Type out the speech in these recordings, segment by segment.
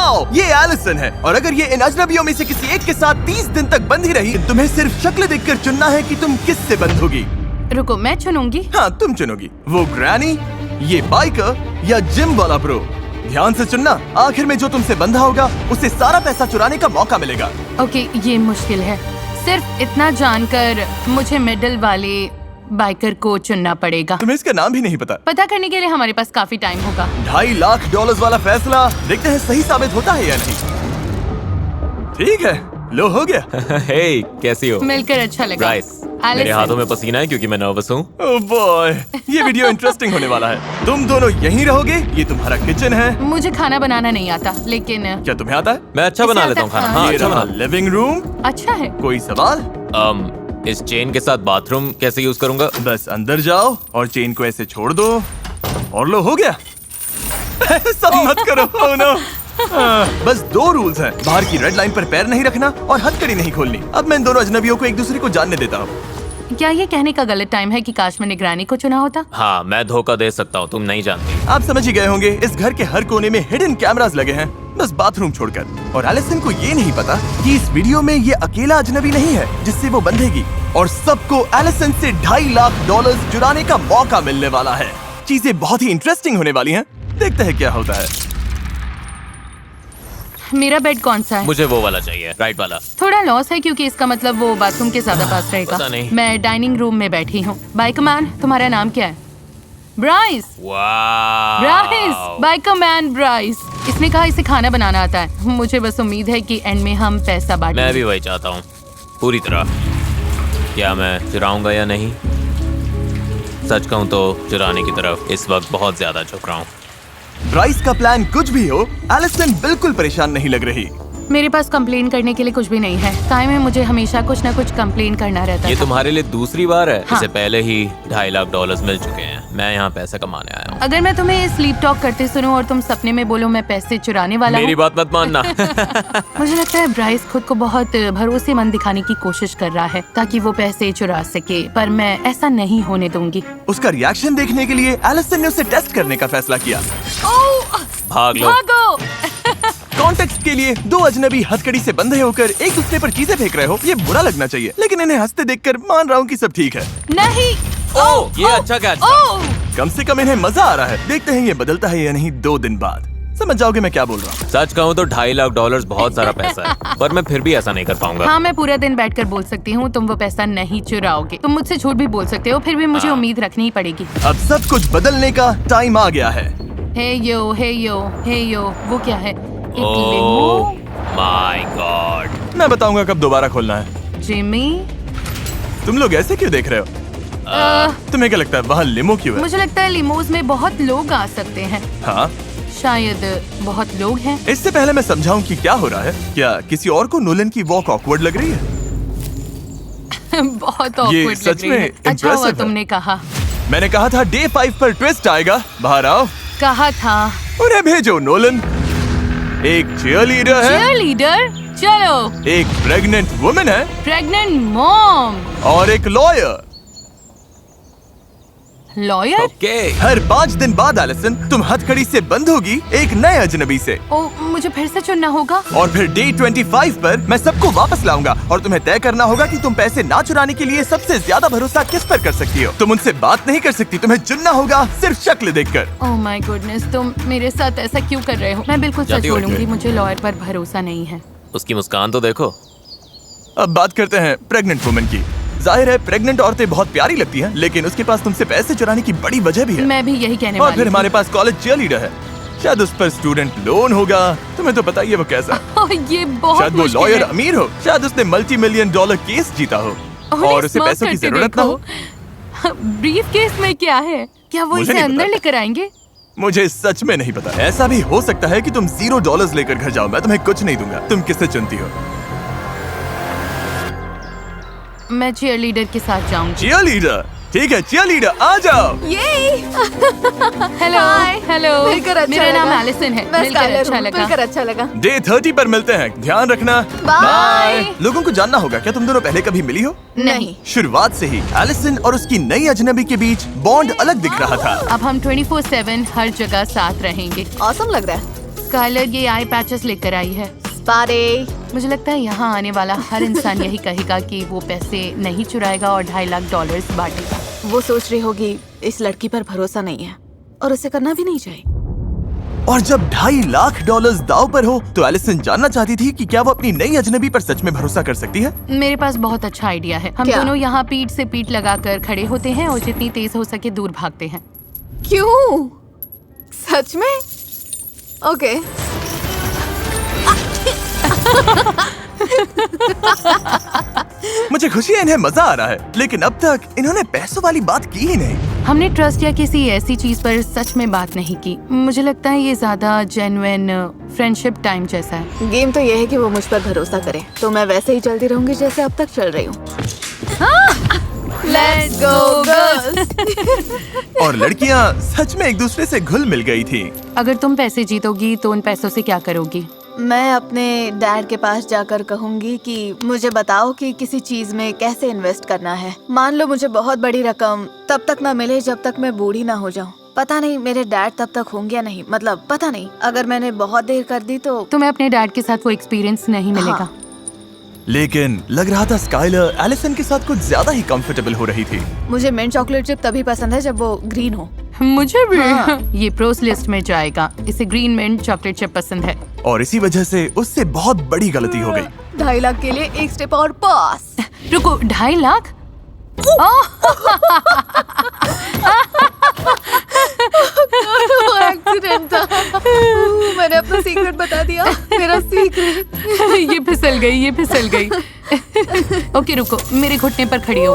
Wow, ये Allison है और अगर ये इन अजनबियों में से किसी एक के साथ 30 दिन तक बंधी रही, तुम्हें सिर्फ शक्ल देखकर चुनना है कि तुम किससे बंद होगी। रुको, मैं चुनूंगी। हाँ, तुम चुनोगी। वो ग्रैनी, ये बाइकर या जिम वाला ब्रो। ध्यान से चुनना, आखिर में जो तुमसे बंधा होगा उसे सारा पैसा चुराने का मौका मिलेगा। ओके, ये मुश्किल है। सिर्फ इतना जानकर मुझे मिडिल वाले बाइकर को चुनना पड़ेगा। तुम्हें इसका नाम भी नहीं पता करने के लिए हमारे पास काफी टाइम होगा। $2.5 लाख वाला फैसला, देखते हैं सही साबित होता है या नहीं। ठीक है, लो हो गया। हे, कैसी हो? मिलकर अच्छा लगा। ब्राइस, मेरे हाथों में पसीना है क्योंकि मैं नर्वस हूँ। ओह बॉय, ये वीडियो इंटरेस्टिंग होने वाला है। तुम दोनों यहीं रहोगे, ये तुम्हारा किचन है। मुझे खाना बनाना नहीं आता, लेकिन क्या तुम्हें आता है? मैं अच्छा बना लेता हूँ खाना। हाँ, अच्छा बना। लिविंग रूम अच्छा है। कोई सवाल? इस चेन के साथ बाथरूम कैसे यूज करूंगा? बस अंदर जाओ और चेन को ऐसे छोड़ दो और लो, हो गया। सब मत करो। oh no। बस 2 रूल्स हैं, बाहर की रेड लाइन पर पैर नहीं रखना और हथकड़ी नहीं खोलनी। अब मैं इन दोनों अजनबियों को एक दूसरे को जानने देता हूँ। क्या ये कहने का गलत टाइम है कि काश मैंने ग्रैनी को चुना होता? हाँ, मैं धोखा दे सकता हूँ, तुम नहीं जानती। आप समझ ही गए होंगे, इस घर के हर कोने में हिडन कैमरास लगे हैं, बस बाथरूम छोड़कर। और एलिसन को ये नहीं पता कि इस वीडियो में ये अकेला अजनबी नहीं है जिससे वो बंधेगी, और सबको एलिसन से $2.5 लाख चुराने का मौका मिलने वाला है। चीजें बहुत ही इंटरेस्टिंग होने वाली हैं, देखते हैं क्या होता है। मेरा बेड कौन सा है? मुझे वो वाला चाहिए, राइट वाला। थोड़ा लॉस है क्योंकि इसका मतलब वो बाथरूम के ज्यादा पास रहेगा। पता नहीं। मैं डाइनिंग रूम में बैठी हूँ। बाइकमैन, तुम्हारा नाम क्या है? ब्राइस। Bryce, Bikeman Bryce. इसने कहा इसे खाना बनाना आता है। मुझे बस उम्मीद है कि एंड में हम पैसा बांटेंगे। मैं भी वही चाहता हूँ, पूरी तरह। क्या मैं चुराऊंगा या नहीं? सच कहूँ तो चुराने की तरफ इस वक्त बहुत ज्यादा झुक रहा हूँ। ब्राइस का प्लान कुछ भी हो, एलिसन बिल्कुल परेशान नहीं लग रही। मेरे पास कंप्लेन करने के लिए कुछ भी नहीं है। टाइम में मुझे हमेशा कुछ न कुछ कंप्लेन करना रहता है। ये तुम्हारे लिए दूसरी बार है। हाँ। इससे पहले ही $2.5 लाख मिल चुके हैं। मैं यहाँ पैसा कमाने आया हूँ। अगर मैं तुम्हें स्लीप टॉक करते सुनूं और तुम सपने में बोलो मैं पैसे चुराने वाला मेरी हूँ। बात मत मानना। मुझे लगता है ब्राइस खुद को बहुत भरोसेमंद दिखाने की कोशिश कर रहा है ताकि वो पैसे चुरा सके, पर मैं ऐसा नहीं होने दूंगी। उसका रिएक्शन देखने के लिए एलिसन ने उसे टेस्ट करने का फैसला किया। भाग लो। भागो। कॉन्टेक्स्ट के लिए 2 अजनबी हथकड़ी से बंधे होकर एक दूसरे पर चीजें फेंक रहे हो, ये बुरा लगना चाहिए, लेकिन इन्हें हंसते देखकर मान रहा हूँ कि सब ठीक है। नहीं। ओह, ये अच्छा कैच था। कम से कम इन्हें मजा आ रहा है। देखते हैं ये बदलता है या नहीं 2 दिन बाद। समझ जाओगे मैं क्या बोल रहा हूँ। सच कहूँ तो $2.5 लाख बहुत सारा पैसा है, पर मैं फिर भी ऐसा नहीं कर पाऊंगा। हाँ, मैं पूरा दिन बैठकर बोल सकती हूँ तुम वो पैसा नहीं चुराओगे। तुम मुझसे झूठ भी बोल सकते हो, फिर भी मुझे उम्मीद रखनी ही पड़ेगी। अब सब कुछ बदलने का टाइम आ गया है। हे यो, हे यो, हे यो, वो क्या है? एक ओह लिमो? My God. मैं बताऊंगा कब दोबारा खोलना है। जिमी? तुम लोग ऐसे क्यों देख रहे हो? तुम्हें क्या लगता है वहाँ लिमो क्यों है? मुझे लगता है लिमोज में बहुत लोग आ सकते हैं। हाँ, शायद बहुत लोग हैं। इससे पहले मैं समझाऊं कि क्या हो रहा है, क्या किसी और को नोलन की वॉक ऑकवर्ड लग रही है? बहुत awkward सच लग रही में है। अच्छा हुआ impressive है। तुमने कहा। मैंने कहा था डे 5 पर ट्विस्ट आएगा। बाहर आओ। कहा था। उन्हें भेजो नोलन। एक चीयरलीडर है, चीयरलीडर? चलो। एक प्रेग्नेंट वुमन है प्रेग्नेंट मॉम। और एक लॉयर। लॉयर? ओके। हर 5 दिन बाद एलिसन तुम हथकड़ी से बंद होगी एक नए अजनबी से। ओ, मुझे फिर से चुनना होगा। और फिर डे 25 पर मैं सबको वापस लाऊंगा और तुम्हें तय करना होगा कि तुम पैसे ना चुराने के लिए सबसे ज्यादा भरोसा किस पर कर सकती हो। तुम उनसे बात नहीं कर सकती, तुम्हें चुनना होगा सिर्फ शक्ल देखकर। ओह माय गुडनेस, तुम मेरे साथ ऐसा क्यों कर रहे हो? मैं बिल्कुल सच जाती हो बोलूंगी, मुझे लॉयर पर भरोसा नहीं है। उसकी मुस्कान तो देखो। अब बात करते हैं प्रेग्नेंट वुमन की। जाहिर है प्रेग्नेंट औरतें बहुत प्यारी लगती हैं, लेकिन उसके पास तुमसे पैसे चुराने की बड़ी वजह भी है। मैं भी यही कहने और वाली फिर थी। हमारे पास कॉलेज चीयरलीडर है, शायद उस पर स्टूडेंट लोन होगा। तुम्हें तो पता ही है वो कैसा है। ओह, ये बहुत शायद वो मुश्किल लॉयर है। अमीर हो, शायद उसने $multi-million केस जीता हो उन्हें और उसे स्मार्ट पैसों की करते जरूरत ना हो। देखो। ब्रीफ केस में क्या है? क्या वो मुझे इसे नहीं अंदर पता। लेकर आएंगे? मुझे सच में नहीं पता। ऐसा भी हो सकता है कि तुम $0 लेकर घर जाओ, मैं तुम्हें कुछ नहीं दूंगा। तुम किससे चुनती हो? मैं चीयरलीडर के साथ जाऊंगी। चीयरलीडर? ठीक है, चीयरलीडर आ जाओ। हेलो हेलो, मिलकर अच्छा मेरा नाम लगा। एलिसन है। मैं मिलकर स्काइलर अच्छा हूँ, लगा। मिलकर अच्छा लगा। डे 30 पर मिलते हैं, ध्यान रखना। बाय। लोगों को जानना होगा, क्या तुम दोनों पहले कभी मिली हो? नहीं। शुरुआत से ही एलिसन और उसकी नई अजनबी के बीच बॉन्ड अलग दिख रहा था। अब हम 24/7 हर जगह साथ रहेंगे। ऑसम लग रहा है। स्काइलर ये आई पैचेस लेकर आई है। स्पारे। मुझे लगता है यहाँ आने वाला हर इंसान यही कहेगा कि वो पैसे नहीं चुराएगा और $2.5 लाख बांटेगा। वो सोच रही होगी इस लड़की पर भरोसा नहीं है और उसे करना भी नहीं चाहिए। और जब $2.5 लाख दाव पर हो तो एलिसन जानना चाहती थी कि क्या वो अपनी नई अजनबी पर सच में भरोसा कर सकती है। मेरे पास बहुत अच्छा आइडिया है। हम क्या? दोनों यहाँ पीठ से पीठ लगाकर खड़े होते हैं और जितनी तेज हो सके दूर भागते हैं। क्यों? सच में? ओके। मुझे खुशी है इन्हें मजा आ रहा है, लेकिन अब तक इन्होंने पैसों वाली बात की ही नहीं। हमने ट्रस्ट या किसी ऐसी चीज पर सच में बात नहीं की। मुझे लगता है ये ज्यादा जेन्युइन फ्रेंडशिप टाइम जैसा है। गेम तो ये है कि वो मुझ पर भरोसा करे, तो मैं वैसे ही चलती रहूंगी जैसे अब तक चल रही हूँ। Let's go girls! और लड़कियाँ सच में एक दूसरे से घुल मिल गई थी। अगर तुम पैसे जीतोगी तो उन पैसों से क्या करोगी? मैं अपने डैड के पास जाकर कहूंगी कि मुझे बताओ कि किसी चीज में कैसे इन्वेस्ट करना है। मान लो मुझे बहुत बड़ी रकम तब तक ना मिले जब तक मैं बूढ़ी ना हो जाऊं। पता नहीं मेरे डैड तब तक होंगे या नहीं, मतलब पता नहीं। अगर मैंने बहुत देर कर दी तो तुम्हें अपने डैड के साथ वो एक्सपीरियंस नहीं मिलेगा। हाँ। लेकिन लग रहा था स्काइलर एलिसन के साथ कुछ ज्यादा ही कंफर्टेबल हो रही थी। मुझे मिंट चॉकलेट चिप तभी पसंद है जब वो ग्रीन हो। मुझे भी। हाँ। ये प्रोस लिस्ट में जाएगा। इसे ग्रीन मिंट चॉकलेट चिप पसंद है। और इसी वजह से उससे बहुत बड़ी गलती हो गई। 2.5 लाख के लिए एक स्टेप और पास। रुको, 2.5 लाख? एक्सीडेंट था। मैंने अपना सीक्रेट बता दिया। मेरा सीक्रेट। ये फिसल गई, ये फिसल गई। ओके रुको, मेरे घुटने पर खड़ी हो।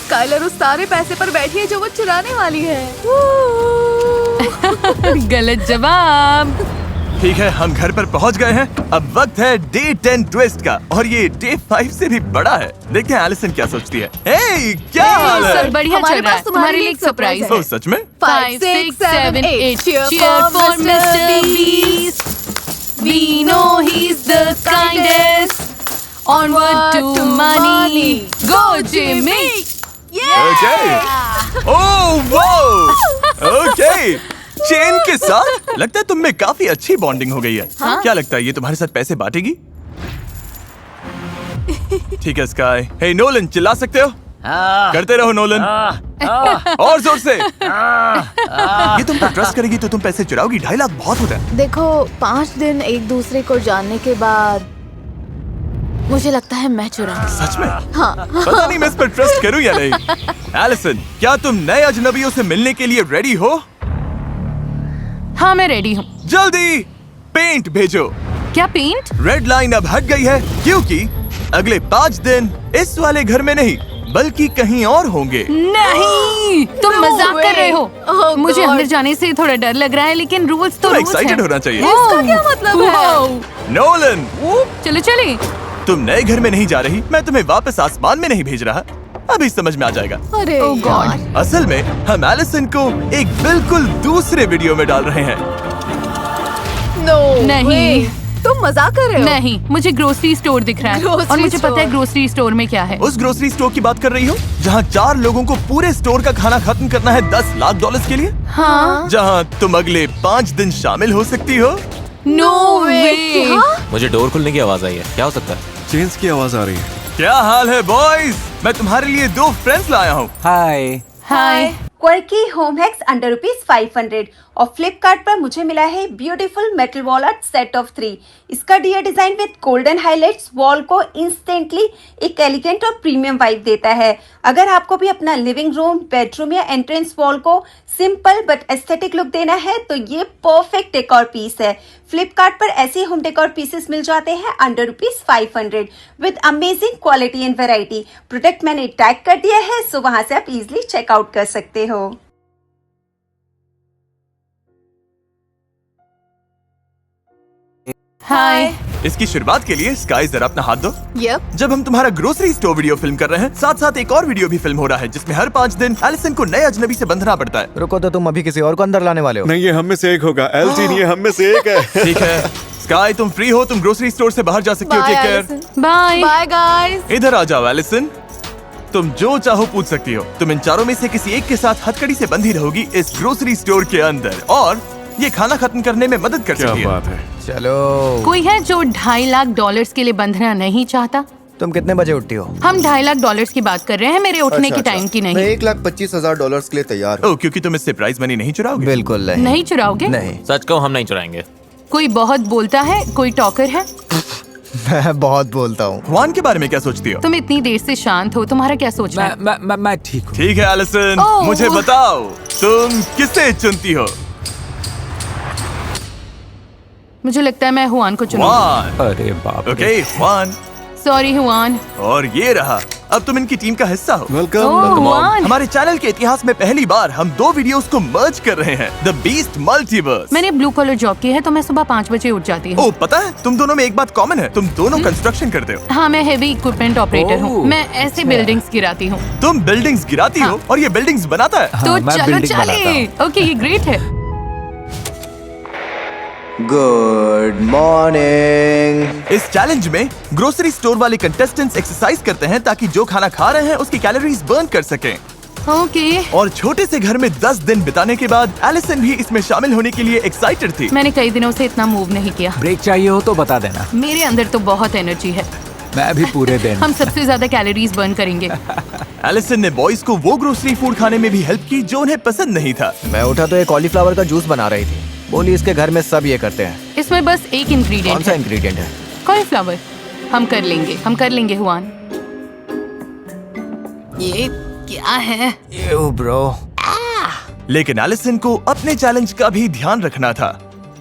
स्काइलर उस सारे पैसे पर बैठी है जो वो चुराने वाली है। गलत जवाब। ठीक है, हम घर पर पहुंच गए हैं। अब वक्त है डे 10 ट्विस्ट का, और ये डे 5 से भी बड़ा है। देखते हैं एलिसन क्या सोचती है। हे, क्या हाल है? सब बढ़िया हमारे चल रहा है। पास तुम्हारे लिए एक सरप्राइज surprise है। ओह, सच में? 5, 6, 7, 8 cheer for Mr. Beast. We know he's the kindest. Onward to money. Go Jimmy. Okay. Oh, wow. Okay. Chain के साथ लगता है तुम में काफी अच्छी बॉन्डिंग हो गई है। क्या लगता है ये तुम्हारे साथ पैसे बांटेगी? ठीक है स्काई। हे नोलन, चिल्ला सकते हो? करते रहो नोलन। और जोर से। ये तुम पर ट्रस्ट करेगी तो तुम पैसे चुराओगी? 2.5 लाख बहुत होता है। देखो, 5 दिन एक दूसरे को जानने के बाद मुझे लगता है मैं चुराऊंगी। सच में? हाँ। पता नहीं मैं इस पर ट्रस्ट करूं या नहीं। एलिसन, क्या तुम नए अजनबियों से मिलने के लिए रेडी हो? हाँ, मैं रेडी हूँ। जल्दी पेंट भेजो। क्या पेंट? रेड लाइन अब हट गई है क्योंकि अगले 5 दिन इस वाले घर में नहीं बल्कि कहीं और होंगे। नहीं, तुम No मजाक कर रहे हो। way. Oh मुझे God. अंदर जाने से थोड़ा डर लग रहा है, लेकिन रूल्स तो तुम रूल्स एक्साइटेड हैं। होना चाहिए। इसका क्या मतलब है? Wow. नोलन, चलो चले। तुम नए घर में नहीं जा रही, मैं तुम्हें वापस आसमान में नहीं भेज रहा। अभी समझ में आ जाएगा। अरे Oh God. यार। असल में हम एलिसन को एक बिल्कुल दूसरे वीडियो में डाल रहे हैं। No नहीं। way. तुम मजाक कर रहे हो? नहीं, मुझे ग्रोसरी स्टोर दिख रहा है। Grocery और मुझे पता है store. ग्रोसरी स्टोर में क्या है। उस ग्रोसरी स्टोर की बात कर रही हो जहाँ 4 लोगों को पूरे स्टोर का खाना खत्म करना है $10 लाख के लिए? हाँ। जहाँ तुम अगले 5 दिन शामिल हो सकती हो। नो वे। क्या? मुझे डोर खुलने की आवाज आई है। क्या हो सकता है? चेन्स की आवाज आ रही है। क्या हाल है बॉयज? मैं तुम्हारे लिए 2 फ्रेंड्स लाया हूँ। Hi. Hi. Quirky home hacks under ₹500 और फ्लिपकार्ट पर मुझे मिला है beautiful metal wall art set of 3। इसका dear design with golden highlights wall को इंस्टेंटली एक एलिगेंट और प्रीमियम वाइब देता है। अगर आपको भी अपना लिविंग रूम, बेडरूम या एंट्रेंस वॉल को सिंपल बट एस्थेटिक लुक देना है तो ये परफेक्ट डेकोर पीस है। फ्लिपकार्ट पर ऐसे होम डेकोर पीसेस मिल जाते हैं under ₹500 with amazing quality and variety. Product मैंने टैग कर दिया है, सो वहां से आप इजीली चेकआउट कर सकते हो। हाय। इसकी शुरुआत के लिए स्काई जरा अपना हाथ दो। Yep. जब हम तुम्हारा ग्रोसरी स्टोर वीडियो फिल्म कर रहे हैं, साथ साथ एक और वीडियो भी फिल्म हो रहा है जिसमें हर 5 दिन एलिसन को नए अजनबी से बंधना पड़ता है। रुको, तो तुम अभी किसी और को अंदर लाने वाले हो? नहीं, ये हम में से एक होगा। एल्जीन, ये हम में से एक है। ठीक है स्काई, तुम फ्री हो, तुम ग्रोसरी स्टोर से बाहर जा सकती हो। Bye, take care. Allison. Bye. Bye guys. इधर आ जाओ एलिसन, तुम जो चाहो पूछ सकती हो। तुम इन चारों में से किसी एक के साथ हथकड़ी से बंधी रहोगी इस ग्रोसरी स्टोर के अंदर, और ये खाना खत्म करने में मदद कर क्या सकती है। बात है। चलो। कोई है जो $2.5 लाख के लिए बंधना नहीं चाहता? तुम कितने बजे उठती हो? हम $2.5 लाख की बात कर रहे हैं, मेरे उठने के टाइम की मैं नहीं। $1,25,000 के लिए तैयार हूँ। ओ, क्योंकि तुम इससे प्राइज मनी नहीं चुराओगे? बिल्कुल नहीं। नहीं चुराओगे? नहीं। सच कहूँ हम नहीं चुराएंगे। कोई बहुत बोलता है, कोई टॉकर है। मैं बहुत बोलता हूँ। हुआन के बारे में क्या सोचती हो? तुम इतनी देर से शांत हो, तुम्हारा क्या सोचना है? मैं ठीक हूँ। ठीक है एलिसन, ओह। मुझे बताओ तुम किसे चुनती हो? मुझे लगता है मैं हुआन को चुनूंगी। हुआन। अरे बाप रे। Okay Hwan, sorry Hwan. और ये रहा, अब तुम इनकी टीम का हिस्सा हो। वेलकम। ओह हुआन, हमारे चैनल के इतिहास में पहली बार हम 2 वीडियोस को मर्ज कर रहे हैं, द बीस्ट मल्टीवर्स। मैंने ब्लू कॉलर जॉब की है तो मैं सुबह 5 बजे उठ जाती हूँ। ओ, पता है तुम दोनों में एक बात कॉमन है, तुम दोनों कंस्ट्रक्शन करते हो। हाँ, मैं हेवी इक्विपमेंट ऑपरेटर हूँ। ओह, मैं ऐसे बिल्डिंग्स गिराती हूँ। तुम बिल्डिंग्स गिराती हो और ये बिल्डिंग्स बनाता है। तो मैं चलो building बनाता चले। ओके, ये ग्रेट है। Good morning. इस चैलेंज में ग्रोसरी स्टोर वाले कंटेस्टेंट्स एक्सरसाइज करते हैं ताकि जो खाना खा रहे हैं उसकी कैलोरीज बर्न कर सकें। ओके, और छोटे से घर में 10 दिन बिताने के बाद एलिसन भी इसमें शामिल होने के लिए एक्साइटेड थी। मैंने कई दिनों से इतना मूव नहीं किया। ब्रेक चाहिए हो तो बता देना। मेरे अंदर तो बहुत एनर्जी है। मैं भी पूरे दिन। हम सबसे ज्यादा कैलोरीज बर्न करेंगे। एलिसन ने बॉयज को वो ग्रोसरी फूड खाने में भी हेल्प की जो उन्हें पसंद नहीं था। मैं उठा तो ये कॉलीफ्लावर का जूस बना रही थी। बोली इसके घर में सब ये करते हैं। इसमें बस एक कौन इंग्रेडिएंट सा है, इंग्रेडिएंट है? कॉलीफ्लावर। हम कर लेंगे हुआन। ये क्या है? You bro. लेकिन एलिसन को अपने चैलेंज का भी ध्यान रखना था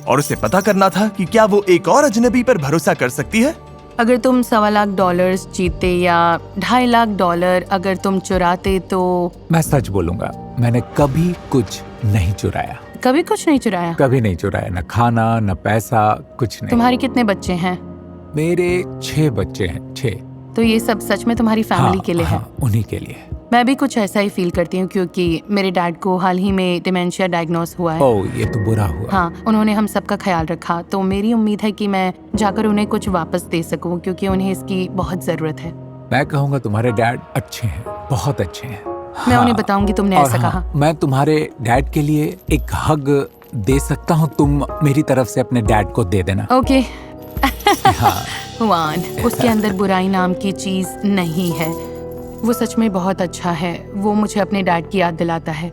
और उसे पता करना था कि क्या वो एक और अजनबी पर भरोसा कर सकती है। अगर तुम $1.25 लाख जीते या $2.5 लाख अगर तुम चुराते तो? मैं सच बोलूंगा, मैंने कभी कुछ नहीं चुराया। कभी कुछ नहीं चुराया? कभी नहीं चुराया, न खाना न पैसा, कुछ नहीं। तुम्हारे कितने बच्चे हैं? मेरे 6 बच्चे हैं, 6। तो ये सब सच में तुम्हारी फैमिली के लिए है? हाँ, उन्हीं के लिए। मैं भी कुछ ऐसा ही फील करती हूँ क्योंकि मेरे डैड को हाल ही में डिमेंशिया डायग्नोस हुआ है। ओह, ये तो बुरा हुआ। हाँ, उन्होंने हम सबका ख्याल रखा, तो मेरी उम्मीद है कि मैं जाकर उन्हें कुछ वापस दे सकूं क्योंकि उन्हें इसकी बहुत जरूरत है। मैं कहूँगा तुम्हारे डैड अच्छे हैं, बहुत अच्छे हैं। मैं हाँ, उन्हें बताऊंगी तुमने और ऐसा हाँ, कहा। मैं तुम्हारे डैड के लिए एक हग दे सकता हूँ, तुम मेरी तरफ से अपने डैड को दे देना। ओके। हाँ। हुआन, उसके अंदर बुराई नाम की चीज नहीं है। वो सच में बहुत अच्छा है। वो मुझे अपने डैड की याद दिलाता है।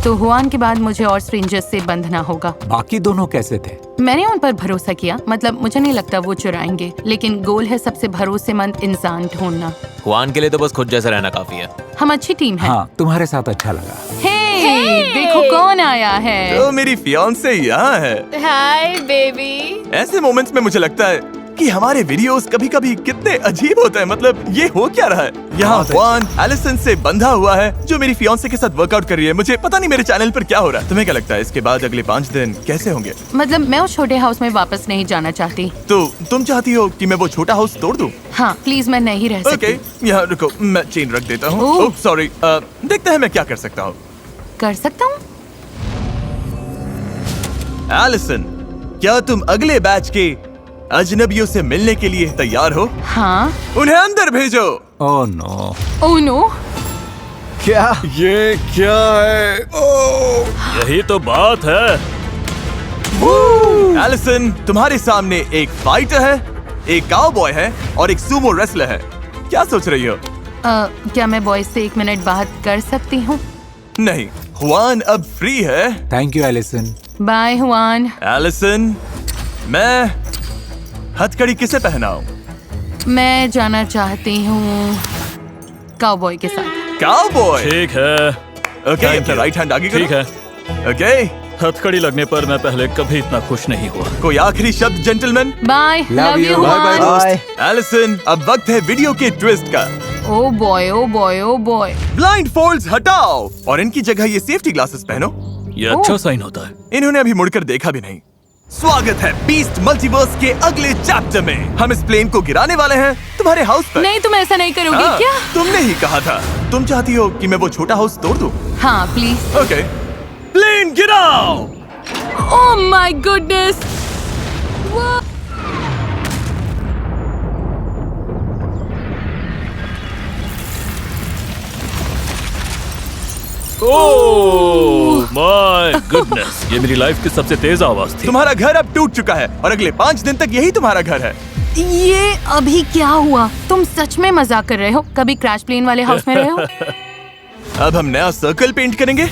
तो हुआन के बाद मुझे और स्ट्रेंजर्स से बंधना होगा। बाकी दोनों कैसे थे? मैंने उन पर भरोसा किया, मतलब मुझे नहीं लगता वो चुराएंगे, लेकिन गोल है सबसे भरोसेमंद इंसान ढूंढना। हुआन के लिए तो बस खुद जैसा रहना काफी है। हम अच्छी टीम है। हाँ, तुम्हारे साथ अच्छा लगा। हे, देखो कौन आया है। तो मेरी फियांसे यहाँ है। Hi baby. ऐसे मोमेंट्स में मुझे लगता है कि हमारे वीडियोस कभी-कभी कितने अजीब होते हैं। मतलब ये हो क्या रहा है? यहाँ हुआन एलिसन से बंधा हुआ है जो मेरी फियांसे के साथ वर्कआउट कर रही है। मुझे पता नहीं मेरे चैनल पर क्या हो रहा है। तुम्हें क्या लगता है इसके बाद अगले 5 दिन कैसे होंगे? मतलब मैं उस छोटे हाउस में वापस नहीं जाना चाहती। तो तुम चाहती हो कि मैं वो छोटा हाउस तोड़ दूं? हाँ प्लीज, मैं नहीं रह सकती। ओके, यहाँ रुको, मैं चेन रख देता हूँ। ओह। ओह सॉरी, देखते हैं मैं क्या कर सकता हूँ। कर सकता हूँ। एलिसन, क्या तुम अगले बैच के अजनबियों से मिलने के लिए तैयार हो? हाँ। उन्हें अंदर भेजो। Oh no. Oh no. क्या? ये क्या है? यही तो बात है। एलिसन, तुम्हारे सामने एक फाइटर है, एक काउबॉय है और एक सुमो रेसलर है। क्या सोच रही हो? क्या मैं बॉयज से 1 मिनट बात कर सकती हूँ? नहीं, हुआन अब फ्री है। Thank you Allison. Bye Juan. Allison, मैं हथकड़ी किसे पहनाऊं? मैं जाना चाहती हूँ काउबॉय के साथ। काउबॉय? ठीक है, ओके, अपना राइट हैंड आगे करो। ठीक है। ओके, हथकड़ी लगने पर मैं पहले कभी इतना खुश नहीं हुआ। कोई आखिरी शब्द gentleman? Bye, love you Juan. Bye. Allison, अब वक्त है वीडियो के ट्विस्ट का। Oh boy, oh boy, oh boy. Blindfolds हटाओ और इनकी जगह ये सेफ्टी ग्लासेस पहनो। ये अच्छा साइन होता है। इन्होंने अभी मुड़कर देखा भी नहीं। स्वागत है बीस्ट मल्टीवर्स के अगले चैप्टर में। हम इस प्लेन को गिराने वाले हैं तुम्हारे हाउस पर। नहीं, तुम ऐसा नहीं करोगे हाँ, क्या? तुमने ही कहा था। तुम चाहती हो कि मैं वो छोटा हाउस तोड़ दूं? हाँ प्लीज। ओके, प्लेन गिराओ। Oh my goodness. Oh my goodness, ये मेरी लाइफ की सबसे तेज आवाज थी। तुम्हारा घर अब टूट चुका है और अगले 5 दिन तक यही तुम्हारा घर है। ये अभी क्या हुआ? तुम सच में मजाक कर रहे हो? कभी क्रैश प्लेन वाले हाउस में रहे हो? अब हम नया सर्कल पेंट करेंगे।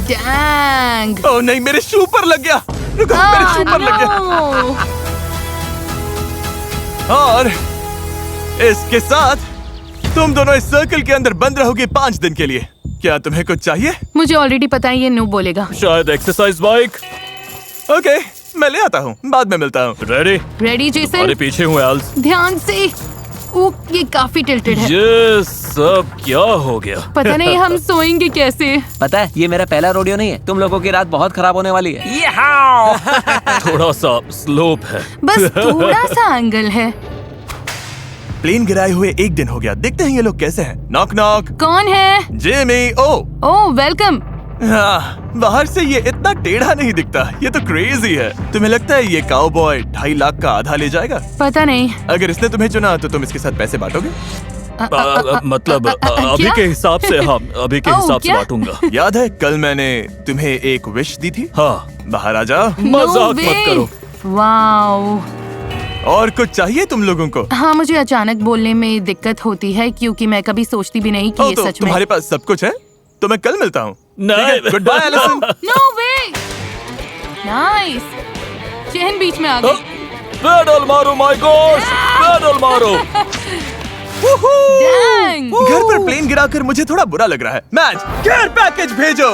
डैंग! ओह नहीं, मेरे शू पर लग गया। रुको, मेरे शू पर लग गया। और इसके साथ तुम दोनों इस सर्कल के अंदर बंद रहोगे 5 दिन के लिए। क्या तुम्हें कुछ चाहिए? मुझे ऑलरेडी पता है ये नो बोलेगा। शायद एक्सरसाइज बाइक। ओके, मैं ले आता हूँ, बाद में मिलता हूँ। रेडी? Ready Jason? अरे पीछे हूँ एल्स। ध्यान से। ये काफी टिल्टेड है। ये सब क्या हो गया? पता नहीं हम सोएंगे कैसे। पता है ये मेरा पहला रोडियो नहीं है, तुम लोगों की रात बहुत खराब होने वाली है। थोड़ा सा स्लोप है। बस थोड़ा सा एंगल है। प्लेन गिराए हुए 1 दिन हो गया। देखते हैं ये लोग कैसे हैं। Knock knock. कौन है? जेमी। ओह वेलकम। हाँ, बाहर से ये इतना टेढ़ा नहीं दिखता। ये तो क्रेजी है। तुम्हें लगता है ये काउबॉय 2.5 लाख का आधा ले जाएगा? पता नहीं। अगर इसने तुम्हें चुना तो तुम इसके साथ पैसे बांटोगे? मतलब अभी के हिसाब से, हाँ अभी के हिसाब से बांटूंगा। याद है कल मैंने तुम्हें एक विश दी थी? हाँ। बाहर आ जाओ। मजाक मत करो। वाओ। और कुछ चाहिए तुम लोगों को? हाँ, मुझे अचानक बोलने में दिक्कत होती है क्योंकि मैं कभी सोचती भी नहीं कि ये तो सच में। तुम्हारे पास सब कुछ है? तो मैं कल मिलता हूँ। नहीं। Good bye Allison. No way. Nice. Chain बीच में आ गई। पेडल मारो माय गॉड, पेडल मारो। डैंग! घर पर प्लेन गिराकर मुझे थोड़ा बुरा लग रहा है। मैच केयर पैकेज भेजो।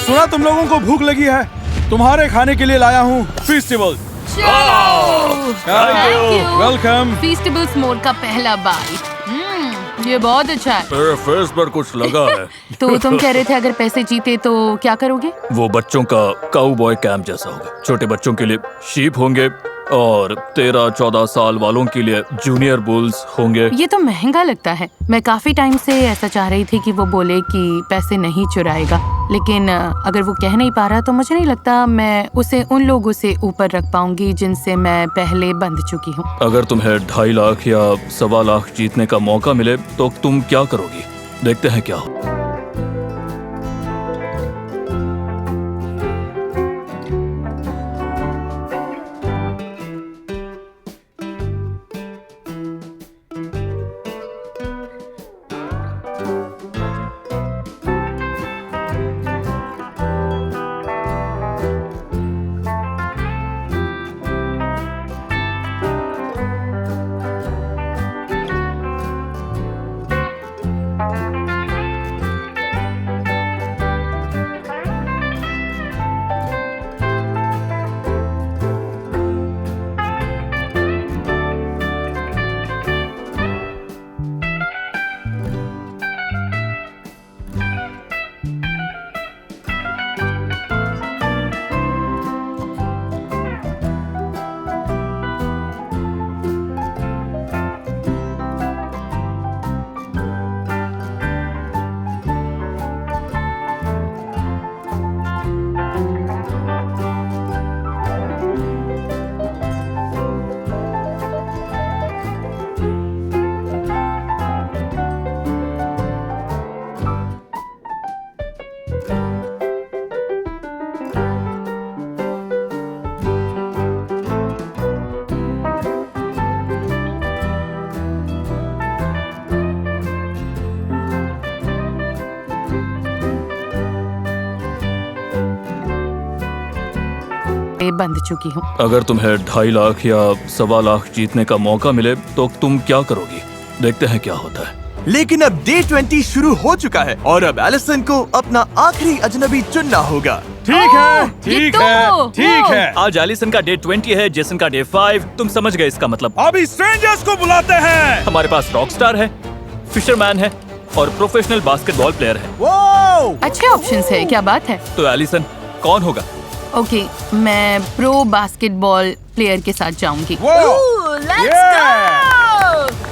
सुना तुम लोगों को भूख लगी है, तुम्हारे खाने के लिए लाया हूँ फेस्टिवल। वेलकम। फेस्टिवल्स मोर का पहला बाइट। ये बहुत अच्छा है। मेरे फेस पर कुछ लगा है। तो तुम कह रहे थे अगर पैसे जीते तो क्या करोगे? वो बच्चों का काउबॉय कैंप जैसा होगा। छोटे बच्चों के लिए शीप होंगे और 13-14 साल वालों के लिए जूनियर बुल्स होंगे। ये तो महंगा लगता है। मैं काफी टाइम से ऐसा चाह रही थी कि वो बोले कि पैसे नहीं चुराएगा, लेकिन अगर वो कह नहीं पा रहा तो मुझे नहीं लगता मैं उसे उन लोगों से ऊपर रख पाऊंगी जिनसे मैं पहले बंध चुकी हूँ। अगर तुम्हें 2.5 लाख या 1.25 लाख जीतने का मौका मिले तो तुम क्या करोगी? देखते हैं क्या हो। बंध चुकी हूँ। अगर तुम्हें 2.5 लाख या 1.25 लाख जीतने का मौका मिले तो तुम क्या करोगी? देखते हैं क्या होता है। लेकिन अब डे 20 शुरू हो चुका है और अब एलिसन को अपना आखिरी अजनबी चुनना होगा। ठीक है, ठीक तो है, ठीक है। आज एलिसन का डे 20 है, जेसन का डे 5। तुम समझ गए इसका मतलब। अभी स्ट्रेंजर्स को बुलाते हैं। हमारे पास रॉकस्टार है, फिशरमैन है और प्रोफेशनल बास्केटबॉल प्लेयर है। अच्छे ऑप्शंस है, क्या बात है। तो एलिसन कौन होगा? ओके, मैं प्रो बास्केटबॉल प्लेयर के साथ जाऊंगी।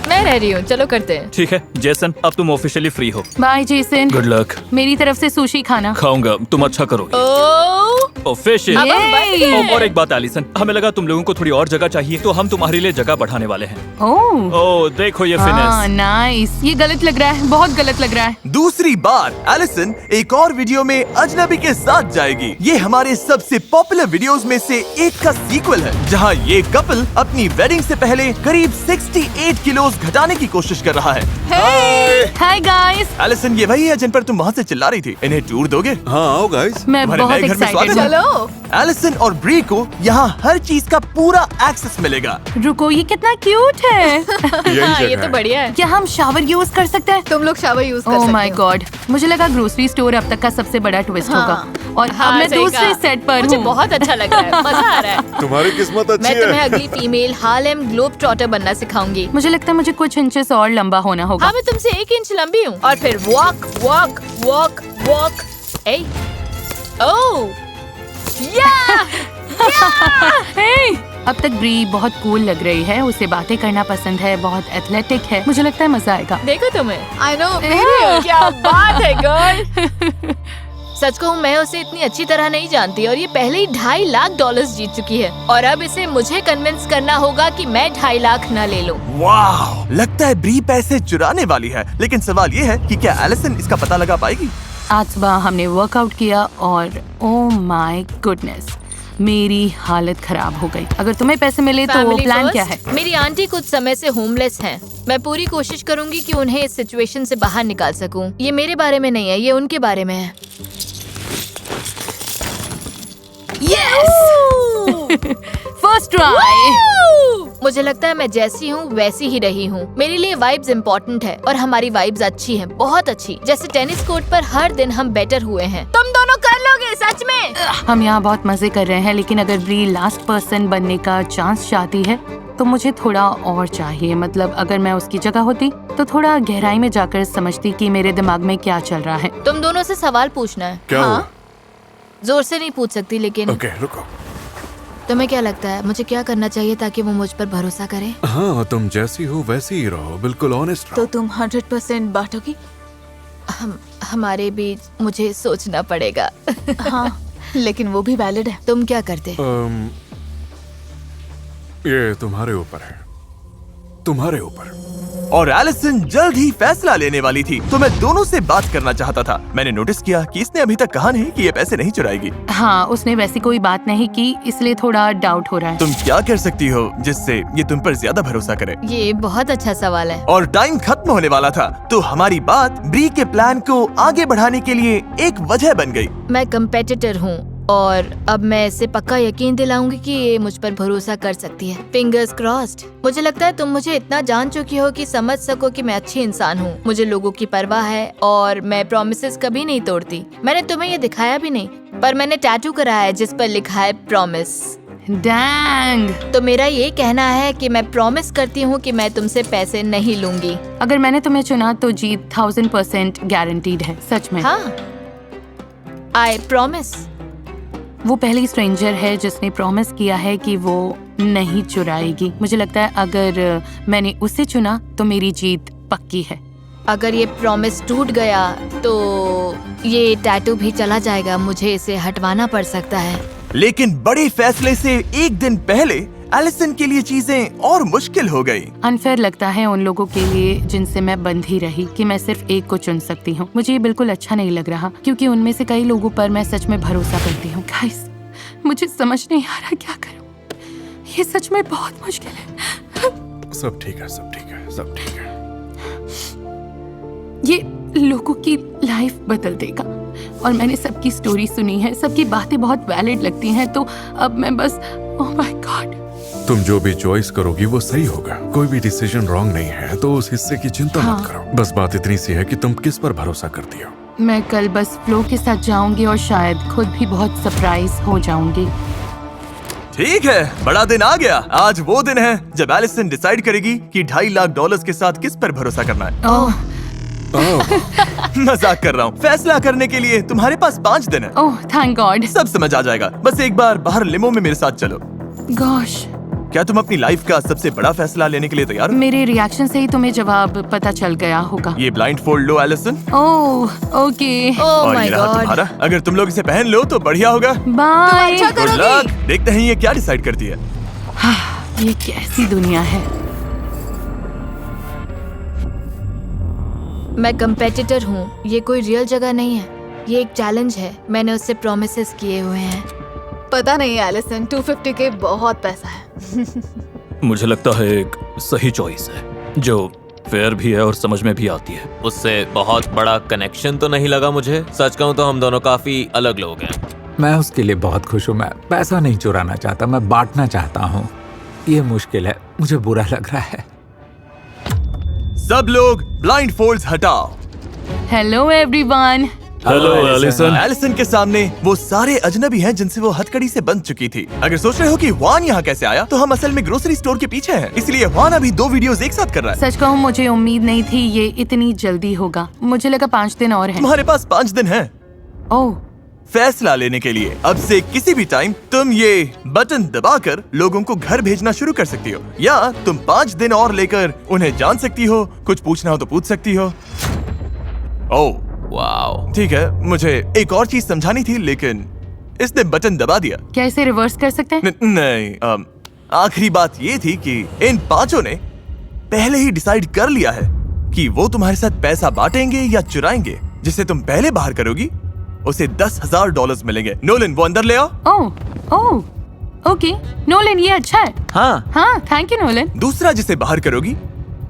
मैं रह रही हूँ, चलो करते हैं। ठीक है जेसन, अब तुम ऑफिशियली फ्री हो। Bye Jason. Good luck. मेरी तरफ से सुशी खाना। खाऊंगा, तुम अच्छा करोगे। Oh fishes. अब हम बच गए। और एक बात एलिसन, हमें लगा तुम लोगों को थोड़ी और जगह चाहिए, तो हम तुम्हारे लिए जगह बढ़ाने वाले हैं। ओह ओह देखो ये फिनेस। नाइस। ये गलत लग रहा है, बहुत गलत लग रहा है। दूसरी बार एलिसन एक और वीडियो में अजनबी के साथ जाएगी। ये हमारे सबसे पॉपुलर वीडियोस में से एक का सीक्वल है, जहां ये कपल अपनी वेडिंग से पहले करीब 68 किलोज घटाने की कोशिश कर रहा है। हाय गाइस, एलिसन, ये वही है जिन पर तुम वहाँ से चिल्ला रही थी। इन्हें टूर दोगे? हाँ आओ गाइस। मैं तुम्हारे बहुत नए घर में एक्साइटेड स्वागत है। हूँ। एलिसन और ब्री को यहाँ हर चीज का पूरा एक्सेस मिलेगा। रुको, ये कितना क्यूट है। हाँ, ये तो बढ़िया है। क्या हम शावर यूज कर सकते हैं? तुम लोग शावर यूज कर ओह सकते माय हो। गॉड, मुझे लगा ग्रोसरी स्टोर अब तक का सबसे बड़ा ट्विस्ट हाँ। होगा। और हाँ, अब मैं सही दूसरे कहा। सेट पर मुझे हूँ। बहुत अच्छा लग रहा है, मजा आ रहा है। तुम्हारी किस्मत अच्छी मैं तुम्हें है। अगली फीमेल हार्लेम ग्लोब ट्रॉटर बनना सिखाऊंगी। मुझे लगता है मुझे कुछ इंचेस और लंबा होना होगा। हाँ, मैं तुमसे 1 इंच लंबी हूँ। और फिर वॉक वॉक वॉक वॉक। ए ओह या हे! अब तक ब्री बहुत कूल लग रही है, उसे बातें करना पसंद है, बहुत एथलेटिक है। मुझे लगता है मजा आएगा। देखो तुम्हें। I know. क्या बात है गर्ल। सच कहूँ, मैं उसे इतनी अच्छी तरह नहीं जानती और ये पहले ही $2.5 लाख जीत चुकी है। और अब इसे मुझे कन्विंस करना होगा कि मैं 2.5 लाख न ले लूं। वाह, लगता है ब्री पैसे चुराने वाली है। लेकिन सवाल ये है कि क्या एलिसन इसका पता लगा पाएगी? आज सुबह हमने वर्कआउट किया और ओह माय गुडनेस, मेरी हालत खराब हो गई। अगर तुम्हें पैसे मिले तो Family प्लान first। क्या है? मेरी आंटी कुछ समय से होमलेस हैं। मैं पूरी कोशिश करूंगी कि उन्हें इस सिचुएशन से बाहर निकाल सकूं। ये मेरे बारे में नहीं है, ये उनके बारे में है। First try. मुझे लगता है मैं जैसी हूँ वैसी ही रही हूँ। मेरे लिए वाइब्स इम्पोर्टेंट है और हमारी वाइब्स अच्छी हैं, बहुत अच्छी। जैसे टेनिस कोर्ट पर हर दिन हम बेटर हुए हैं। तुम दोनों कर लोगे सच में। हम यहाँ बहुत मजे कर रहे हैं, लेकिन अगर ब्री लास्ट पर्सन बनने का चांस चाहती है तो मुझे थोड़ा और चाहिए। मतलब अगर मैं उसकी जगह होती तो थोड़ा गहराई में जाकर समझती कि मेरे दिमाग में क्या चल रहा है। तुम दोनों से सवाल पूछना है। क्या हुआ? जोर से नहीं पूछ सकती, लेकिन ओके रुको। तुम्हें क्या लगता है मुझे क्या करना चाहिए ताकि वो मुझ पर भरोसा करे? हाँ तुम जैसी हो वैसी ही रहो, बिल्कुल ऑनेस्ट तो तुम 100% बांटोगी? हमारे बीच मुझे सोचना पड़ेगा। हाँ, लेकिन वो भी वैलिड है। तुम क्या करते? ये तुम्हारे ऊपर है, तुम्हारे ऊपर। और एलिसन जल्द ही फैसला लेने वाली थी, तो मैं दोनों से बात करना चाहता था। मैंने नोटिस किया कि इसने अभी तक कहा नहीं कि ये पैसे नहीं चुराएगी। हाँ, उसने वैसी कोई बात नहीं की, इसलिए थोड़ा डाउट हो रहा है। तुम क्या कर सकती हो जिससे ये तुम पर ज्यादा भरोसा करे? ये बहुत अच्छा सवाल है। और टाइम खत्म होने वाला था, तो हमारी बात ब्री के प्लान को आगे बढ़ाने के लिए एक वजह बन गई। मैं कंपेटिटर हूँ और अब मैं इसे पक्का यकीन दिलाऊंगी कि ये मुझ पर भरोसा कर सकती है। Fingers crossed. मुझे लगता है तुम मुझे इतना जान चुकी हो कि समझ सको कि मैं अच्छी इंसान हूँ। मुझे लोगों की परवाह है और मैं प्रॉमिसेस कभी नहीं तोड़ती। मैंने तुम्हें ये दिखाया भी नहीं, पर मैंने टैटू कराया है जिस पर लिखा है प्रॉमिस। डैंग। तो मेरा ये कहना है कि मैं प्रॉमिस करती हूँ कि मैं तुमसे पैसे नहीं लूंगी। अगर मैंने तुम्हें चुना तो जीत 1000% गारंटीड है, सच में। हाँ, आई प्रॉमिस। वो पहली स्ट्रेंजर है जिसने प्रॉमिस किया है कि वो नहीं चुराएगी। मुझे लगता है अगर मैंने उसे चुना तो मेरी जीत पक्की है। अगर ये प्रॉमिस टूट गया तो ये टैटू भी चला जाएगा। मुझे इसे हटवाना पड़ सकता है। लेकिन बड़े फैसले से एक दिन पहले एलिसन के लिए चीजें और मुश्किल हो गई। अनफेयर लगता है उन लोगों के लिए जिनसे मैं बंधी रही कि मैं सिर्फ एक को चुन सकती हूँ। मुझे ये बिल्कुल अच्छा नहीं लग रहा, क्योंकि उनमें से कई लोगों पर मैं सच में भरोसा करती हूँ। गाइस, मुझे समझ नहीं आ रहा क्या करूँ। ये सच में बहुत मुश्किल है। सब ठीक है, सब ठीक है, सब ठीक है। ये लोगों की लाइफ बदल देगा और मैंने सबकी स्टोरी सुनी है, सबकी बातें बहुत वैलिड लगती हैं। तो अब मैं बस, ओह माय गॉड। तुम जो भी चॉइस करोगी वो सही होगा। कोई भी डिसीजन रॉन्ग नहीं है, तो उस हिस्से की चिंता मत करो। बस बात इतनी सी है कि तुम किस पर भरोसा करती हो। मैं कल बस फ्लो के साथ जाऊंगी और शायद खुद भी बहुत सरप्राइज हो जाऊंगी। ठीक है, बड़ा दिन आ गया। आज वो दिन है जब एलिसन डिसाइड करेगी कि $2.5 लाख के साथ किस पर भरोसा करना है। ओह मजाक कर रहा हूँ। फैसला करने के लिए तुम्हारे पास 5 दिन है। Oh thank God. सब समझ आ जाएगा। बस एक बार बाहर लिमो में मेरे साथ चलो। गॉश, क्या तुम अपनी लाइफ का सबसे बड़ा फैसला लेने के लिए तैयार हो? मेरे रिएक्शन से ही तुम्हें जवाब पता चल गया होगा। ये ब्लाइंड फोल्ड लो एलिसन। Oh okay. ओह और माय ये रहा गॉड। तुम्हारा। अगर तुम लोग इसे पहन लो तो बढ़िया होगा। बाय। अच्छा Good luck। देखते हैं ये क्या डिसाइड करती है। ये कैसी दुनिया है। मैं कंपेटिटर हूँ, ये कोई रियल जगह नहीं है, ये एक चैलेंज है। मैंने उससे प्रोमिसेस किए हुए हैं। पता नहीं एलिसन, 250 के बहुत पैसा है। मुझे लगता है एक सही चॉइस है जो फेयर भी है और समझ में भी आती है। उससे बहुत बड़ा कनेक्शन तो नहीं लगा मुझे। सच कहूँ तो हम दोनों काफी अलग लोग हैं। मैं उसके लिए बहुत खुश हूँ। मैं पैसा नहीं चुराना चाहता, मैं बांटना चाहता हूँ। ये मुश्किल है, मुझे बुरा लग रहा है। सब लोग ब्लाइंड फोल्ड्स हटाओ। Hello everyone. Hello Allison. Allison के सामने वो सारे अजनबी हैं जिनसे वो हथकड़ी से बंध चुकी थी। अगर सोच रहे हो कि हुआन यहाँ कैसे आया, तो हम असल में ग्रोसरी स्टोर के पीछे हैं। इसलिए हुआन अभी 2 वीडियोस एक साथ कर रहा है। सच कहूँ मुझे उम्मीद नहीं थी ये इतनी जल्दी होगा। मुझे लगा 5 दिन और है। तुम्हारे पास 5 दिन हैं ओह फैसला लेने के लिए। अब से किसी भी टाइम तुम ये बटन दबाकर लोगों को घर भेजना शुरू कर सकती हो, या तुम 5 दिन और लेकर उन्हें जान सकती हो। कुछ पूछना हो तो पूछ सकती हो। Oh wow. ठीक है, मुझे एक और चीज समझानी थी लेकिन इसने बटन दबा दिया। क्या इसे रिवर्स कर सकते हैं? नहीं, आखिरी बात ये थी कि इन 5 ने पहले ही डिसाइड कर लिया है कि वो तुम्हारे साथ पैसा बांटेंगे या चुराएंगे। जिसे तुम पहले बाहर करोगी उसे $10,000 मिलेंगे। नोलन वो अंदर ले आओ। ओह ओके नोलन, ये अच्छा है। हाँ थैंक यू नोलन। दूसरा जिसे बाहर करोगी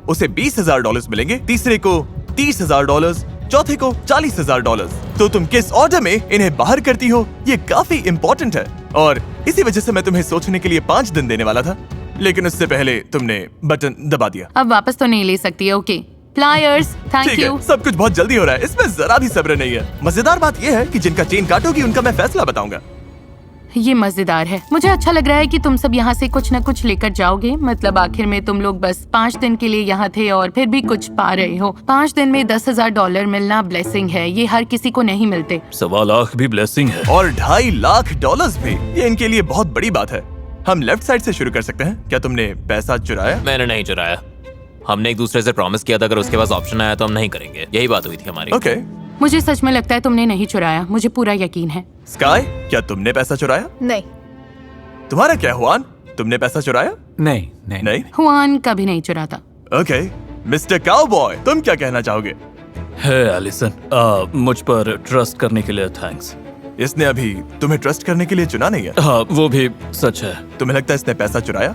उसे $20,000 मिलेंगे। तीसरे को $30,000, चौथे को $40,000। तो तुम किस ऑर्डर में इन्हें बाहर करती हो ये काफी इम्पोर्टेंट है, और इसी वजह से मैं तुम्हें सोचने के लिए 5 दिन देने वाला था, लेकिन उससे पहले तुमने बटन दबा दिया। अब वापस तो नहीं ले सकती। ओके प्लायर्स थैंक ठीक यू। है, सब कुछ बहुत जल्दी हो रहा है, इसमें जरा भी सब्र नहीं है। मजेदार बात यह है कि जिनका चेन काटोगी उनका मैं फैसला बताऊंगा। ये मजेदार है। मुझे अच्छा लग रहा है कि तुम सब यहाँ से कुछ न कुछ लेकर जाओगे। मतलब आखिर में तुम लोग बस 5 दिन के लिए यहाँ थे और फिर भी कुछ पा रहे हो। 5 दिन में $10,000 मिलना ब्लेसिंग है। ये हर किसी को नहीं मिलते। 1.25 लाख भी ब्लेसिंग है। और $2.5 लाख भी, ये इनके लिए बहुत बड़ी बात है। हम लेफ्ट साइड से शुरू कर सकते हैं। क्या तुमने पैसा चुराया? मैंने नहीं चुराया। हमने एक दूसरे से प्रॉमिस किया था अगर उसके पास ऑप्शन आया तो हम नहीं करेंगे। यही बात हुई थी हमारी। ओके। मुझे सच में लगता है तुमने नहीं चुराया। मुझे पूरा यकीन है। स्काई, क्या तुमने पैसा चुराया? नहीं। तुम्हारा क्या हुआन, तुमने पैसा चुराया? नहीं। हुआन कभी नहीं चुराता। ओके, मिस्टर काउबॉय, तुम क्या कहना चाहोगे? है एलिसन, मुझ पर ट्रस्ट करने के लिए थैंक्स। इसने अभी तुम्हें ट्रस्ट करने के लिए चुना नहीं है। हाँ वो भी सच है। तुम्हें लगता है इसने पैसा चुराया?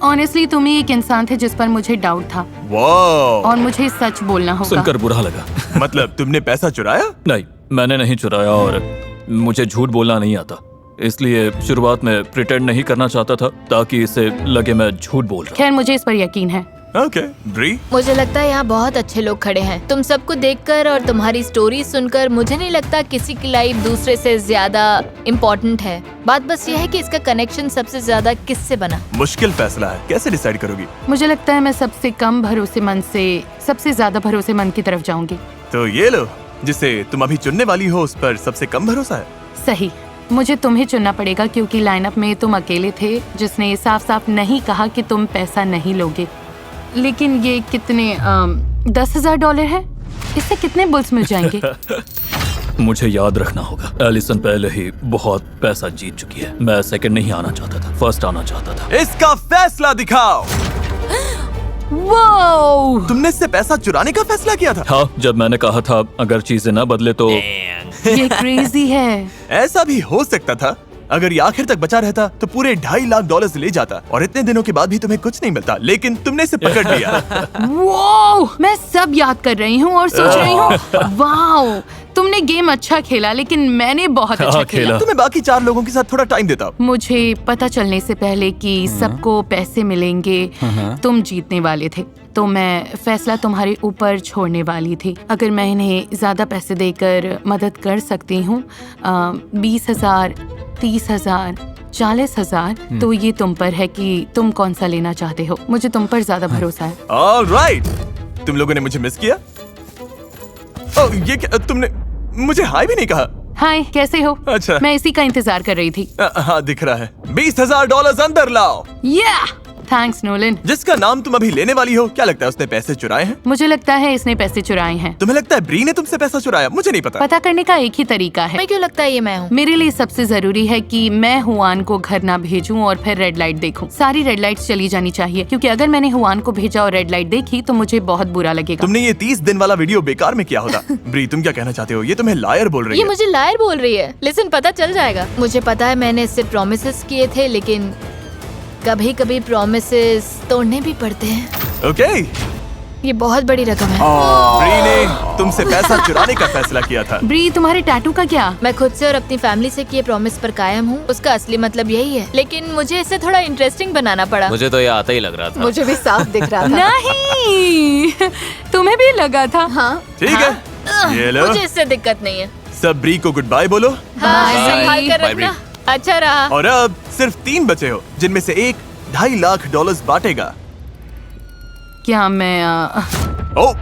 ऑनेस्टली तुम ही एक इंसान थे जिस पर मुझे डाउट था, वाह, और मुझे सच बोलना होगा। सुनकर बुरा लगा। मतलब तुमने पैसा चुराया? नहीं, मैंने नहीं चुराया और मुझे झूठ बोलना नहीं आता, इसलिए शुरुआत में प्रिटेंड नहीं करना चाहता था ताकि इसे लगे मैं झूठ बोल रहा। खैर मुझे इस पर यकीन है। ओके, ब्री? मुझे लगता है यहाँ बहुत अच्छे लोग खड़े हैं। तुम सबको देखकर और तुम्हारी स्टोरी सुनकर मुझे नहीं लगता किसी की लाइफ दूसरे से ज्यादा इम्पोर्टेंट है। बात बस ये है कि इसका कनेक्शन सबसे ज्यादा किससे बना। मुश्किल फैसला है, कैसे डिसाइड करोगी? मुझे लगता है मैं सबसे कम भरोसेमंद से सबसे ज्यादा भरोसेमंद की तरफ जाऊंगी। तो ये लो, जिसे तुम अभी चुनने वाली हो उस पर सबसे कम भरोसा है। सही, मुझे तुम्हें चुनना पड़ेगा क्योंकि लाइनअप में तुम अकेले थे जिसने साफ साफ नहीं कहा कि तुम पैसा नहीं लोगे। लेकिन ये कितने $10,000 है? इससे कितने बुल्स मिल जाएंगे? मुझे याद रखना होगा, एलिसन पहले ही बहुत पैसा जीत चुकी है। मैं सेकंड नहीं आना चाहता था, फर्स्ट आना चाहता था। इसका फैसला दिखाओ। वो तुमने इससे पैसा चुराने का फैसला किया था? हाँ, जब मैंने कहा था अगर चीजें ना बदले तो। ये क्रेजी है। ऐसा भी हो सकता था, अगर ये आखिर तक बचा रहता तो पूरे $2.5 लाख ले जाता, और इतने दिनों के बाद भी तुम्हें कुछ नहीं मिलता, लेकिन तुमने इसे पकड़ लिया। वो मैं सब याद कर रही हूँ और सोच रही हूँ वाओ, तुमने गेम अच्छा खेला लेकिन मैंने बहुत अच्छा खेला। तुम्हें बाकी 4 लोगों के साथ थोड़ा टाइम देता हूँ। मुझे पता चलने से पहले कि सबको पैसे मिलेंगे तुम जीतने वाले थे, तो मैं फैसला तुम्हारे ऊपर छोड़ने वाली थी। अगर मैं इन्हें ज्यादा पैसे देकर मदद कर सकती हूँ, 20,000, 30,000, 40,000, तो ये तुम पर है कि तुम कौन सा लेना चाहते हो। मुझे तुम पर ज्यादा भरोसा है। ऑलराइट, तुम लोगों ने मुझे मिस किया। ओह, ये क्या, तुमने मुझे हाय भी नहीं कहा। हाय, कैसे हो? अच्छा। मैं इसी का इंतजार कर रही थी। हाँ, दिख रहा है। $20,000 अंदर लाओ। Thanks Nolan. जिसका नाम तुम अभी लेने वाली हो, क्या लगता है उसने पैसे चुराए हैं? मुझे लगता है इसने पैसे चुराए हैं। तुम्हें लगता है ब्री ने तुमसे पैसा चुराया? मुझे नहीं पता। पता करने का एक ही तरीका है। मैं क्यों लगता है ये मैं हूँ? मेरे लिए सबसे जरूरी है कि मैं हुआन को घर ना भेजूं और फिर रेड लाइट देखूं। सारी रेड लाइट्स चली जानी चाहिए, क्योंकि अगर मैंने हुआन को भेजा और रेड लाइट देखी तो मुझे बहुत बुरा लगेगा। तुमने ये 30 दिन वाला वीडियो बेकार में किया होता। ब्री, तुम क्या कहना चाहते हो? ये तुम्हें लायर बोल रही ये है। मुझे लायर बोल रही है। लिसन, पता चल जाएगा। मुझे पता है मैंने इससे प्रॉमिसेस किए थे, लेकिन कभी कभी प्रॉमिसेस तोड़ने भी पड़ते हैं। ओके। ये बहुत बड़ी रकम है। ब्री ने तुमसे पैसा चुराने का फैसला किया था। ब्री, तुम्हारे टैटू का क्या? मैं खुद से और अपनी फैमिली से किए प्रॉमिस पर कायम हूँ। उसका असली मतलब यही है, लेकिन मुझे इसे थोड़ा इंटरेस्टिंग बनाना पड़ा। मुझे तो ये आता ही लग रहा था। मुझे भी साफ दिख रहा था। नहीं, तुम्हें भी लगा था? हाँ, ठीक है, ये लो। मुझे इससे दिक्कत नहीं है। सब ब्री को गुड बाय बोलो। हाँ, Bye. संभाल कर Bye, रखना। अच्छा रहा। और अब सिर्फ 3 बचे हो, जिनमें से एक $2.5 लाख बांटेगा। क्या मैं ओ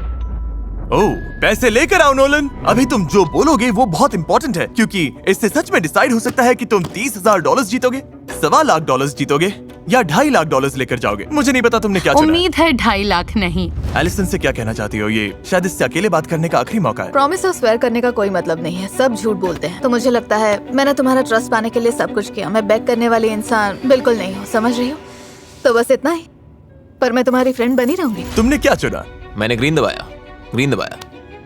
पैसे लेकर आओ नोलन। अभी तुम जो बोलोगे वो बहुत इंपॉर्टेंट है, क्योंकि इससे सच में डिसाइड हो सकता है कि तुम $30,000 जीतोगे, $1.25 लाख जीतोगे या $2.5 लाख लेकर जाओगे। मुझे नहीं पता तुमने क्या चुना है। उम्मीद है 2.5 लाख नहीं। एलिसन से क्या कहना चाहती हो? ये शायद इससे अकेले बात करने का आखिरी मौका है। प्रॉमिस और स्वेयर करने का कोई मतलब नहीं है, सब झूठ बोलते हैं। तो मुझे लगता है मैंने तुम्हारा ट्रस्ट पाने के लिए सब कुछ किया। मैं बैक करने वाली इंसान बिल्कुल नहीं हूँ, समझ रही हो? तो बस इतना ही, पर मैं तुम्हारी फ्रेंड बनी रहूंगी। तुमने क्या चुना? मैंने ग्रीन दबाया।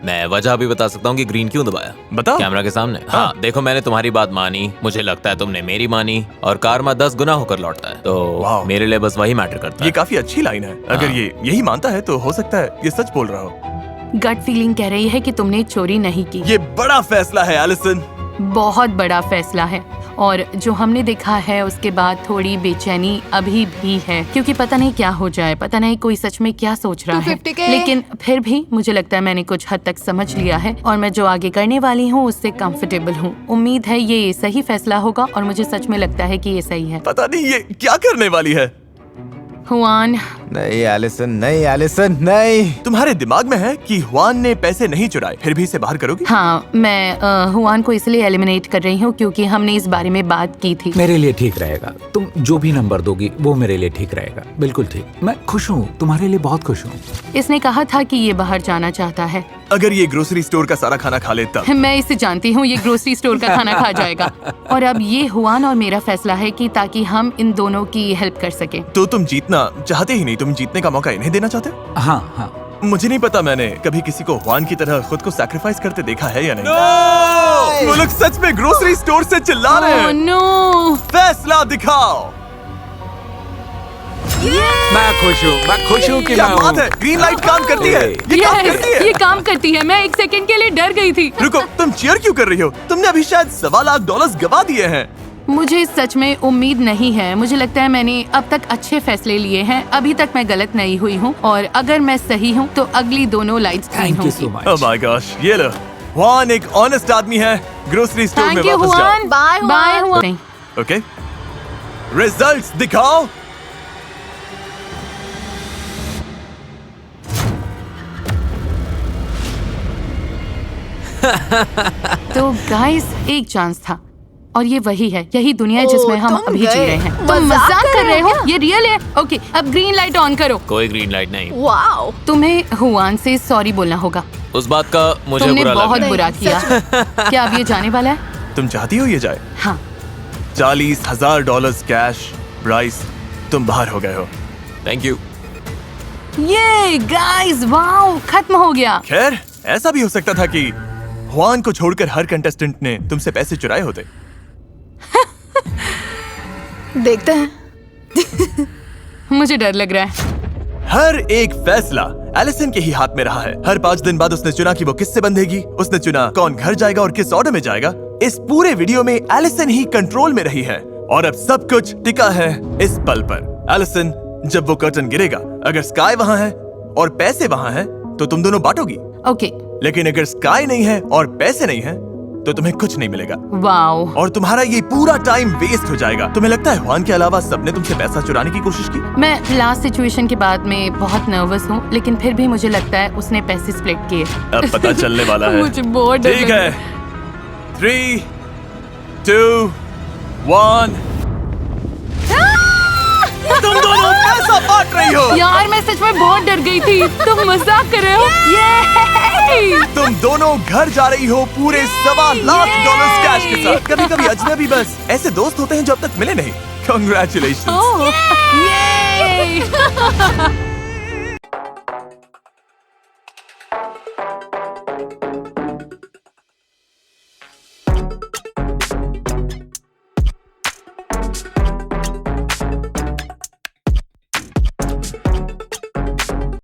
मैं वजह भी बता सकता हूँ कि ग्रीन क्यों दबाया। बताओ। कैमरा के सामने। हाँ, देखो, मैंने तुम्हारी बात मानी, मुझे लगता है तुमने मेरी मानी, और कार्मा 10 गुना होकर लौटता है। तो वाह। मेरे लिए बस वही मैटर करता ये है। काफी अच्छी लाइन है। अगर ये यही मानता है तो हो सकता है ये सच बोल रहा हो। गट फीलिंग कह रही है कि तुमने चोरी नहीं की। ये बड़ा फैसला है एलिसन। बहुत बड़ा फैसला है, और जो हमने देखा है उसके बाद थोड़ी बेचैनी अभी भी है, क्योंकि पता नहीं क्या हो जाए, पता नहीं कोई सच में क्या सोच रहा है। 250K। लेकिन फिर भी मुझे लगता है मैंने कुछ हद तक समझ लिया है, और मैं जो आगे करने वाली हूँ उससे कंफर्टेबल हूँ। उम्मीद है ये सही फैसला होगा, और मुझे सच में लगता है कि ये सही है। पता नहीं ये क्या करने वाली है। हुआन, नहीं एलिसन, नहीं एलिसन, नहीं। तुम्हारे दिमाग में है कि हुआन ने पैसे नहीं चुराए, फिर भी इसे बाहर करोगी? हाँ, मैं हुआन को इसलिए एलिमिनेट कर रही हूँ क्योंकि हमने इस बारे में बात की थी। मेरे लिए ठीक रहेगा। तुम जो भी नंबर दोगी वो मेरे लिए ठीक रहेगा। बिल्कुल ठीक। मैं खुश हूँ, तुम्हारे लिए बहुत खुश हूँ। इसने कहा था कि ये बाहर जाना चाहता है। अगर ये ग्रोसरी स्टोर का सारा खाना खा ले तब। मैं इसे जानती हूँ, ये ग्रोसरी स्टोर का खाना खा जाएगा। और अब ये हुआन और मेरा फैसला है कि ताकि हम इन दोनों की हेल्प कर सके। तो तुम जीतना चाहते ही नहीं, तुम जीतने का मौका इन्हें देना चाहते हो? हाँ हाँ। मुझे नहीं पता मैंने कभी किसी को हुआन की तरह खुद को सैक्रिफाइस करते देखा है या नहीं। वो लोग सच में ग्रोसरी स्टोर से चिल्ला रहे हैं। नो, फैसला दिखाओ। मैं खुश हूँ कि क्या मैं बात हूँ। है, ग्रीन लाइट काम करती है। ये काम करती है। ये काम करती है। मैं एक सेकंड के लिए डर गई थी। रुको, तुम चीयर क्यों कर रही हो? तुमने अभी शायद $1.25 लाख गवा दिए हैं। मुझे सच में उम्मीद नहीं है। मुझे लगता है मैंने अब तक अच्छे फैसले लिए हैं। अभी तक मैं गलत नहीं हुई हूँ, और अगर मैं सही हूँ तो अगली दोनों lights green thank you so होंगी। मच। ओह माय गॉश, ये लो। हुआन एक ऑनेस्ट आदमी है। ग्रोसरी स्टोर में थैंक यू वापस जाओ। हुआन। Bye, हुआन। Bye Juan. ओके, रिजल्ट्स दिखाओ। तो गाइस, एक चांस था, और ये वही है, यही दुनिया है जिसमें हम तुम अभी जी गए। रहे हैं। तुम मजाक कर रहे हो? ये रियल है। ओके, अब ग्रीन लाइट ऑन करो। कोई ग्रीन लाइट नहीं। वाओ, तुम्हें हुआन से सॉरी बोलना होगा। उस बात का मुझे तुमने बुरा लग बहुत रहा है। बुरा किया। क्या अब ये जाने वाला है? तुम चाहती हो ये जाए? हाँ। $40,000 कैश। ब्राइस, तुम बाहर हो गए हो। Thank you. ये गाइस, वाओ, खत्म हो गया। खैर, ऐसा भी हो सकता था कि हुआन को छोड़कर हर कंटेस्टेंट ने तुमसे पैसे चुराए होते। देखते हैं। मुझे डर लग रहा है। हर एक फैसला एलिसन के ही हाथ में रहा है। हर 5 दिन बाद उसने चुना कि वो किससे बंधेगी, उसने चुना कौन घर जाएगा और किस ऑर्डर में जाएगा। इस पूरे वीडियो में एलिसन ही कंट्रोल में रही है, और अब सब कुछ टिका है इस पल पर। एलिसन, जब वो कर्टन गिरेगा, अगर स्काई वहाँ है और पैसे वहाँ हैं, तो तुम दोनों बांटोगी। ओके। लेकिन अगर स्काई नहीं है और पैसे नहीं है, तो तुम्हें कुछ नहीं मिलेगा, वाओ। और तुम्हारा ये पूरा टाइम वेस्ट हो जाएगा। तुम्हें लगता है हुआन के अलावा सबने तुमसे पैसा चुराने की कोशिश की? मैं लास्ट सिचुएशन के बाद में बहुत नर्वस हूँ, लेकिन फिर भी मुझे लगता है उसने पैसे स्प्लिट किए। अब पता चलने वाला है। मुझे बहुत डर ठीक लग रहा है, 3, 2, 1। तुम दोनों पैसा बांट रही हो। यार मैं सच में बहुत डर गई थी। तुम मजाक कर रहे हो? ये तुम दोनों घर जा रही हो पूरे $1.25 कैश के साथ। कभी कभी अजनबी बस ऐसे दोस्त होते हैं जो अब तक मिले नहीं। Congratulations! ओह, ये